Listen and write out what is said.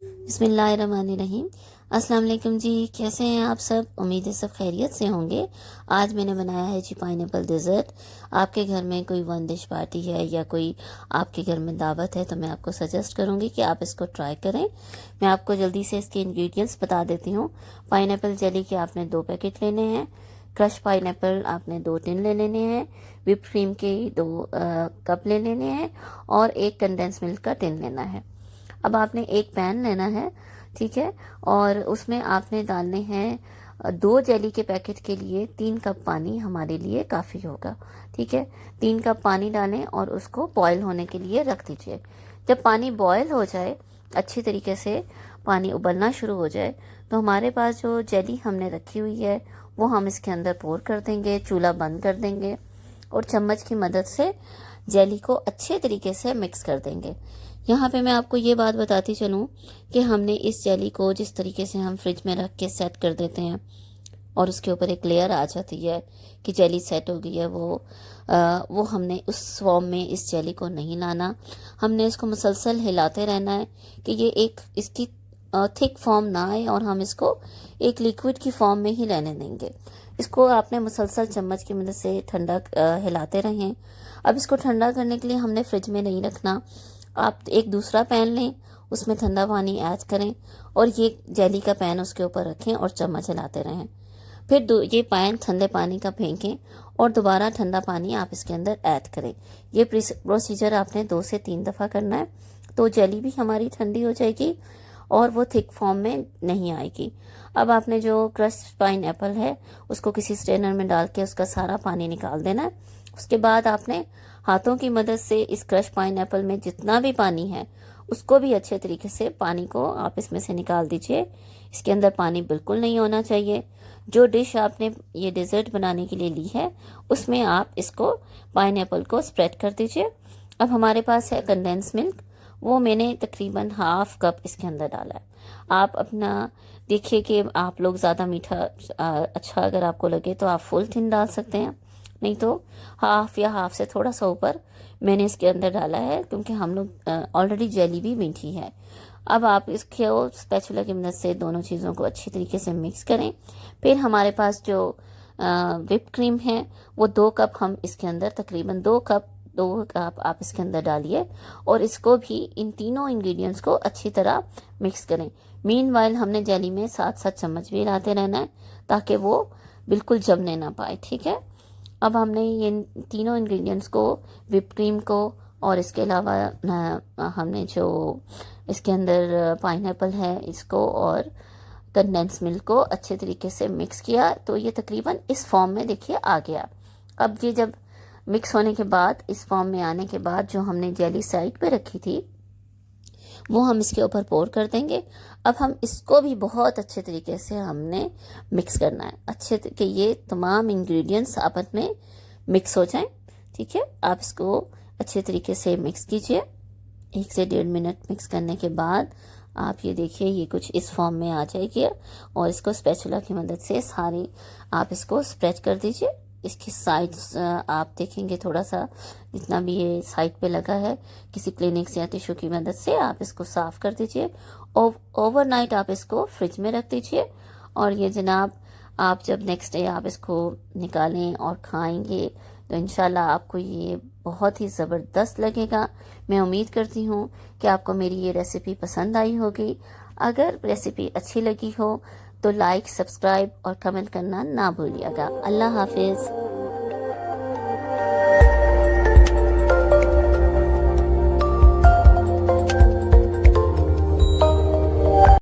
बिस्मिल्लाहिर्रहमानिर्रहीम। अस्सलाम वालेकुम जी, कैसे हैं आप सब? उम्मीद है सब खैरियत से होंगे। आज मैंने बनाया है जी पाइनएप्पल डेजर्ट। आपके घर में कोई वन डिश पार्टी है या कोई आपके घर में दावत है तो मैं आपको सजेस्ट करूंगी कि आप इसको ट्राई करें। मैं आपको जल्दी से इसके इंग्रेडिएंट्स बता देती हूँ। पाइनएप्पल जेली के आपने 2 पैकेट लेने हैं। क्रश पाइनएप्पल आपने 2 टिन ले लेने हैं। व्हिप क्रीम के 2 कप ले लेने हैं और 1 कंडेंस मिल्क का टिन लेना है। अब आपने एक पैन लेना है, ठीक है, और उसमें आपने डालने हैं 2 जेली के पैकेट के लिए 3 कप पानी हमारे लिए काफ़ी होगा। ठीक है, 3 कप पानी डालें और उसको बॉयल होने के लिए रख दीजिए। जब पानी बॉयल हो जाए, अच्छी तरीके से पानी उबलना शुरू हो जाए, तो हमारे पास जो जेली हमने रखी हुई है वो हम इसके अंदर पोर कर देंगे। चूल्हा बंद कर देंगे और चम्मच की मदद से जेली को अच्छे तरीके से मिक्स कर देंगे। यहाँ पे मैं आपको ये बात बताती चलूँ कि हमने इस जेली को जिस तरीके से हम फ्रिज में रख के सेट कर देते हैं और उसके ऊपर एक लेयर आ जाती है कि जेली सेट हो गई है, वो हमने उस फॉर्म में इस जेली को नहीं लाना। हमने इसको मुसलसल हिलाते रहना है कि ये एक इसकी थिक फॉर्म ना आए और हम इसको एक लिक्विड की फॉर्म में ही रहने देंगे। इसको आपने मुसलसल चम्मच की मदद से ठंडा हिलाते रहें। अब इसको ठंडा करने के लिए हमने फ्रिज में नहीं रखना। आप एक दूसरा पैन लें, उसमें ठंडा पानी ऐड करें और ये जेली का पैन उसके ऊपर रखें और चम्मच हिलाते रहें। फिर ये पैन ठंडे पानी का फेंकें और दोबारा ठंडा पानी आप इसके अंदर ऐड करें। ये प्रोसीजर आपने 2 से 3 दफ़ा करना है, तो जेली भी हमारी ठंडी हो जाएगी और वो थिक फॉर्म में नहीं आएगी। अब आपने जो क्रश पाइनएप्पल है उसको किसी स्ट्रेनर में डाल के उसका सारा पानी निकाल देना है। उसके बाद आपने हाथों की मदद से इस क्रश पाइनएप्पल में जितना भी पानी है उसको भी अच्छे तरीके से पानी को आप इसमें से निकाल दीजिए। इसके अंदर पानी बिल्कुल नहीं होना चाहिए। जो डिश आपने ये डेजर्ट बनाने के लिए ली है उसमें आप इसको पाइनएप्पल को स्प्रेड कर दीजिए। अब हमारे पास है कंडेंस मिल्क, वो मैंने तकरीबन हाफ कप इसके अंदर डाला है। आप अपना देखिए कि आप लोग ज़्यादा मीठा अच्छा अगर आपको लगे तो आप फुल टिन डाल सकते हैं, नहीं तो हाफ या हाफ से थोड़ा सा ऊपर मैंने इसके अंदर डाला है, क्योंकि हम लोग ऑलरेडी जेली भी मीठी है। अब आप इसको स्पैचुला की मदद से दोनों चीज़ों को अच्छी तरीके से मिक्स करें। फिर हमारे पास जो व्हिप क्रीम है वो 2 कप हम इसके अंदर तकरीबन 2 कप आप इसके अंदर डालिए और इसको भी इन तीनों इंग्रेडिएंट्स को अच्छी तरह मिक्स करें। मीनवाइल हमने जेली में 7-7 चम्मच भी हिलाते रहना है ताकि वो बिल्कुल जमने ना पाए। ठीक है, अब हमने ये तीनों इंग्रेडिएंट्स को, व्हिप क्रीम को और इसके अलावा हमने जो इसके अंदर पाइनएप्पल है इसको और कंडेंस मिल्क को अच्छे तरीके से मिक्स किया, तो ये तकरीबन इस फॉर्म में देखिए आ गया। अब ये जब मिक्स होने के बाद, इस फॉर्म में आने के बाद, जो हमने जेली साइड पे रखी थी वो हम इसके ऊपर पोर कर देंगे। अब हम इसको भी बहुत अच्छे तरीके से हमने मिक्स करना है, अच्छे कि ये तमाम इंग्रेडिएंट्स आपस में मिक्स हो जाएं। ठीक है, आप इसको अच्छे तरीके से मिक्स कीजिए। 1 से 1.5 मिनट मिक्स करने के बाद आप ये देखिए ये कुछ इस फॉर्म में आ जाएगी और इसको स्पैचुला की मदद से सारी आप इसको स्प्रेड कर दीजिए। इसकी साइड्स आप देखेंगे थोड़ा सा जितना भी ये साइड पे लगा है, किसी क्लिनिक्स या टिश्यू की मदद से आप इसको साफ कर दीजिए। ओवरनाइट आप इसको फ्रिज में रख दीजिए और ये जनाब आप जब नेक्स्ट डे आप इसको निकालें और खाएंगे तो इंशाल्लाह आपको ये बहुत ही ज़बरदस्त लगेगा। मैं उम्मीद करती हूँ कि आपको मेरी ये रेसिपी पसंद आई होगी। अगर रेसिपी अच्छी लगी हो तो लाइक, सब्सक्राइब और कमेंट करना ना भूलिएगा। अल्लाह हाफिज़।